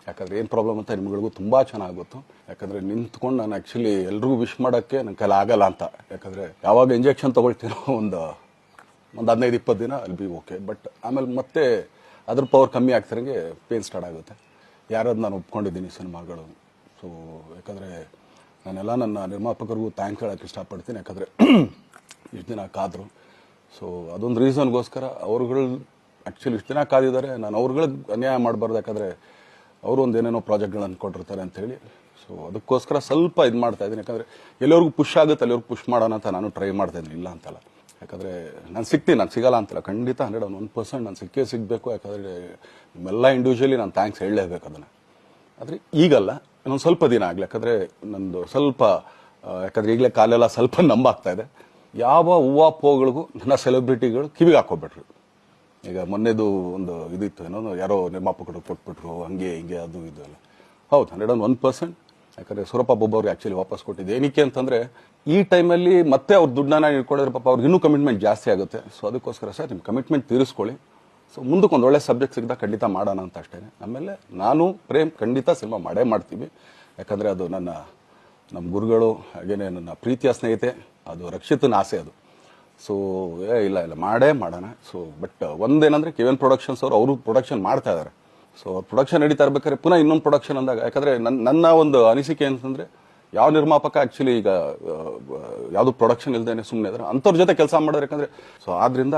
ಯಾಕಂದರೆ ಏನು ಪ್ರಾಬ್ಲಮ್ ಅಂತ ನಿಮ್ಗಳಿಗೂ ತುಂಬ ಚೆನ್ನಾಗಿ ಗೊತ್ತು. ಯಾಕಂದರೆ ನಿಂತ್ಕೊಂಡು ನಾನು ಆ್ಯಕ್ಚುಲಿ ಎಲ್ರಿಗೂ ವಿಶ್ ಮಾಡೋಕ್ಕೆ ನನ್ನ ಕೈಲಿ ಆಗಲ್ಲ ಅಂತ. ಯಾಕಂದರೆ ಯಾವಾಗ ಇಂಜೆಕ್ಷನ್ ತೊಗೊಳ್ತೀನೋ ಒಂದು 15-20 ದಿನ ಅಲ್ಲಿ ಬಿ ಓಕೆ, ಬಟ್ ಆಮೇಲೆ ಮತ್ತೆ ಅದ್ರ ಪವರ್ ಕಮ್ಮಿ ಆಗ್ತಿರಂಗೆ ಪೇನ್ ಸ್ಟಾರ್ಟ್ ಆಗುತ್ತೆ. ಯಾರಾದ್ರು ನಾನು ಒಪ್ಕೊಂಡಿದ್ದೀನಿ ಸಿನಿಮಾಗಳು. ಸೊ ಯಾಕಂದರೆ ನಾನೆಲ್ಲ ನನ್ನ ನಿರ್ಮಾಪಕರಿಗೂ ಥ್ಯಾಂಕ್ಸ್ ಹೇಳೋಕ್ಕೆ ಇಷ್ಟಪಡ್ತೀನಿ. ಯಾಕಂದರೆ ಇಷ್ಟು ದಿನ ಕಾದರು. ಸೊ ಅದೊಂದು ರೀಸನ್ಗೋಸ್ಕರ ಅವ್ರುಗಳು ಆ್ಯಕ್ಚುಲಿ ಇಷ್ಟು ದಿನ ಕಾದಿದ್ದಾರೆ. ನಾನು ಅವ್ರುಗಳಿಗೆ ಅನ್ಯಾಯ ಮಾಡಬಾರ್ದು. ಯಾಕಂದರೆ ಅವರು ಒಂದು ಏನೇನೋ ಪ್ರಾಜೆಕ್ಟ್ಗಳನ್ನು ಕೊಟ್ಟಿರ್ತಾರೆ ಅಂಥೇಳಿ. ಸೊ ಅದಕ್ಕೋಸ್ಕರ ಸ್ವಲ್ಪ ಇದು ಮಾಡ್ತಾಯಿದ್ದೀನಿ. ಯಾಕಂದರೆ ಎಲ್ಲರಿಗೂ ಪುಷ್ ಆಗುತ್ತೆ ಅಲ್ಲಿವ್ರಿಗೆ ಪುಷ್ ಮಾಡೋಣ ಅಂತ ನಾನು ಟ್ರೈ ಮಾಡ್ತಾಯಿದ್ದೀನಿ, ಇಲ್ಲ ಅಂತಲ್ಲ. ಯಾಕಂದರೆ ನಾನು ಸಿಗ್ತೀನಿ, ನಾನು ಸಿಗಲ್ಲ ಅಂತಲ್ಲ, ಖಂಡಿತ 101% ನಾನು ಸಿಕ್ಕೇ ಸಿಗಬೇಕು. ಯಾಕಂದರೆ ನಿಮ್ಮೆಲ್ಲ ಇಂಡಿವಿಜುವಲಿ ನಾನು ಥ್ಯಾಂಕ್ಸ್ ಹೇಳಲೇಬೇಕು ಅದನ್ನು. ಆದರೆ ಈಗಲ್ಲ, ಇನ್ನೊಂದು ಸ್ವಲ್ಪ ದಿನ ಆಗಲಿ. ಯಾಕಂದರೆ ನಂದು ಸ್ವಲ್ಪ ಯಾಕಂದರೆ ಈಗಲೇ ಕಾಲೆಲ್ಲ ಸ್ವಲ್ಪ ನಂಬಾಗ್ತಾ ಇದೆ. ಯಾವ ಹೂವು ನನ್ನ ಸೆಲೆಬ್ರಿಟಿಗಳು ಕಿವಿಗೆ ಹಾಕೋಬಿಟ್ರು. ಈಗ ಮೊನ್ನೆದು ಒಂದು ಇದಿತ್ತು, ಏನೋ ಯಾರೋ ನಿರ್ಮಾಪಕರು ಕೊಟ್ಬಿಟ್ರು, ಹಂಗೆ ಹಿಂಗೆ ಅದು ಇದು ಎಲ್ಲ. ಹೌದು, 101%. ಯಾಕಂದರೆ ಸೂರಪ್ಪ ಬಾಬು ಅವ್ರಿಗೆ ಆ್ಯಕ್ಚುಲಿ ವಾಪಸ್ ಕೊಟ್ಟಿದ್ದು ಏನಕ್ಕೆ ಅಂತಂದರೆ ಈ ಟೈಮಲ್ಲಿ ಮತ್ತೆ ಅವ್ರ ದುಡ್ಡನ್ನ ಇಟ್ಕೊಂಡಿದ್ರೆ ಪಾಪ ಅವ್ರಿಗೆ ಇನ್ನೂ ಕಮಿಟ್ಮೆಂಟ್ ಜಾಸ್ತಿ ಆಗುತ್ತೆ. ಸೊ ಅದಕ್ಕೋಸ್ಕರ ಸರ್ ನಿಮ್ಮ ಕಮಿಟ್ಮೆಂಟ್ ತೀರಿಸ್ಕೊಳ್ಳಿ. ಸೊ ಮುಂದಕ್ಕೆ ಒಂದು ಒಳ್ಳೆ ಸಬ್ಜೆಕ್ಟ್ ಸಿಗ್ದಾಗ ಖಂಡಿತ ಮಾಡೋಣ ಅಂತ ಅಷ್ಟೇ. ಆಮೇಲೆ ನಾನು ಪ್ರೇಮ್ ಖಂಡಿತ ಸಿನಿಮಾ ಮಾಡೇ ಮಾಡ್ತೀವಿ. ಯಾಕಂದರೆ ಅದು ನಮ್ಮ ಗುರುಗಳು, ಹಾಗೇನೆ ನನ್ನ ಪ್ರೀತಿಯ ಸ್ನೇಹಿತೆ, ಅದು ರಕ್ಷಿತನ ಆಸೆ ಅದು. ಸೊ ಇಲ್ಲ ಮಾಡೇ ಮಾಡೋಣ. ಸೊ ಬಟ್ ಒಂದೇನಂದರೆ KVN ಪ್ರೊಡಕ್ಷನ್ಸ್ ಅವರು ಪ್ರೊಡಕ್ಷನ್ ಮಾಡ್ತಾ ಇದ್ದಾರೆ. ಸೊ ಅವ್ರು ಪ್ರೊಡಕ್ಷನ್ ನಡೀತಾ ಇರ್ಬೇಕಾದ್ರೆ ಪುನಃ ಇನ್ನೊಂದು ಪ್ರೊಡಕ್ಷನ್ ಅಂದಾಗ, ಯಾಕಂದರೆ ನನ್ನ ಒಂದು ಅನಿಸಿಕೆ ಅಂತಂದರೆ ಯಾವ ನಿರ್ಮಾಪಕ ಆ್ಯಕ್ಚುಲಿ ಈಗ ಯಾವುದು ಪ್ರೊಡಕ್ಷನ್ ಇಲ್ದೇನೆ ಸುಮ್ಮನೆ ಇದ್ದಾರೆ ಅಂಥವ್ರ ಜೊತೆ ಕೆಲಸ ಮಾಡೋದು. ಯಾಕಂದರೆ ಸೊ ಆದ್ದರಿಂದ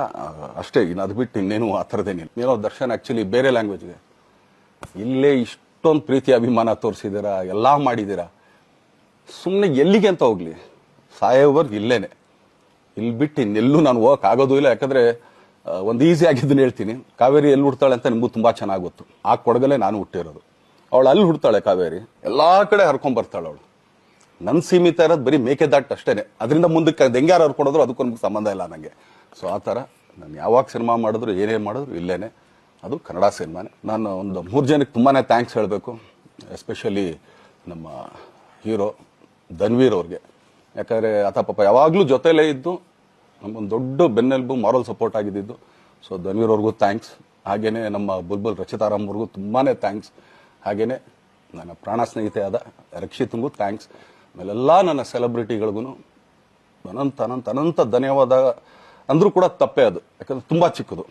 ಅಷ್ಟೇ, ಇನ್ನು ಅದು ಬಿಟ್ಟು ಇನ್ನೇನು ಆ ಥರದ್ದೇನಿಲ್ಲ. ಏನೋ ದರ್ಶನ್ ಆ್ಯಕ್ಚುಲಿ ಬೇರೆ ಲ್ಯಾಂಗ್ವೇಜ್ಗೆ ಇಲ್ಲೇ ಇಷ್ಟೊಂದು ಪ್ರೀತಿ ಅಭಿಮಾನ ತೋರಿಸಿದ್ದೀರಾ, ಎಲ್ಲ ಮಾಡಿದ್ದೀರಾ, ಸುಮ್ಮನೆ ಎಲ್ಲಿಗೆ ಅಂತ ಹೋಗಲಿ, ಸಾಯೋವರ್ಗು ಇಲ್ಲೇನೆ. ಇಲ್ಲಿ ಬಿಟ್ಟು ಇನ್ನೆಲ್ಲೂ ನಾನು ಹೋಗಕ್ಕೆ ಆಗೋದು ಇಲ್ಲ. ಯಾಕಂದರೆ ಒಂದು ಈಸಿ ಆಗಿದ್ದನ್ನು ಹೇಳ್ತೀನಿ, ಕಾವೇರಿ ಎಲ್ಲಿ ಹುಡ್ತಾಳೆ ಅಂತ ನಿಮಗೂ ತುಂಬ ಚೆನ್ನಾಗಿ ಗೊತ್ತು. ಆ ಕೊಡಗಲ್ಲೇ ನಾನು ಹುಟ್ಟಿರೋದು. ಅವಳು ಅಲ್ಲಿ ಹುಡ್ತಾಳೆ ಕಾವೇರಿ, ಎಲ್ಲ ಕಡೆ ಹರ್ಕೊಂಡ್ಬರ್ತಾಳೆ ಅವಳು. ನನ್ನ ಸೀಮಿತ ಇರೋದು ಬರೀ ಮೇಕೆದಾಟ್ ಅಷ್ಟೇ. ಅದರಿಂದ ಮುಂದಕ್ಕೆ ಅದು ಹೆಂಗ್ಯಾರು ಹರ್ಕೊಡೋದ್ರು ಅದಕ್ಕೂ ನಮ್ಗೆ ಸಂಬಂಧ ಇಲ್ಲ ನನಗೆ. ಸೊ ಆ ಥರ ನಾನು ಯಾವಾಗ ಸಿನಿಮಾ ಮಾಡಿದ್ರು ಏನೇ ಮಾಡಿದ್ರು ಇಲ್ಲೇನೆ, ಅದು ಕನ್ನಡ ಸಿನಿಮಾನೇ. ನಾನು ಒಂದು 3 ಜನಕ್ಕೆ ತುಂಬಾ ಥ್ಯಾಂಕ್ಸ್ ಹೇಳಬೇಕು. ಎಸ್ಪೆಷಲಿ ನಮ್ಮ ಹೀರೋ ಧನ್ವೀರ್ ಅವ್ರಿಗೆ. ಯಾಕಂದರೆ ಆತ ಪಾಪ ಯಾವಾಗಲೂ ಜೊತೆಲೇ ಇದ್ದು ನಮ್ಮೊಂದು ದೊಡ್ಡ ಬೆನ್ನೆಲುಬು, ಮಾರಲ್ ಸಪೋರ್ಟ್ ಆಗಿದ್ದು. ಸೊ ಧನ್ವೀರ್ ಅವ್ರಿಗೂ ಥ್ಯಾಂಕ್ಸ್. ಹಾಗೆಯೇ ನಮ್ಮ ಬುಲ್ಬುಲ್ ರಚಿತಾರಾಮ್ ಅವ್ರಿಗೂ ತುಂಬಾ ಥ್ಯಾಂಕ್ಸ್. ಹಾಗೆಯೇ ನನ್ನ ಪ್ರಾಣ ಸ್ನೇಹಿತೆ ಆದ ರಕ್ಷಿತಂಗೂ ಥ್ಯಾಂಕ್ಸ್. ಆಮೇಲೆಲ್ಲ ನನ್ನ ಸೆಲೆಬ್ರಿಟಿಗಳಿಗೂ ಅನಂತ ಧನ್ಯವಾದ ಅಂದರೂ ಕೂಡ ತಪ್ಪೇ ಅದು. ಯಾಕಂದರೆ ತುಂಬ ಚಿಕ್ಕದು.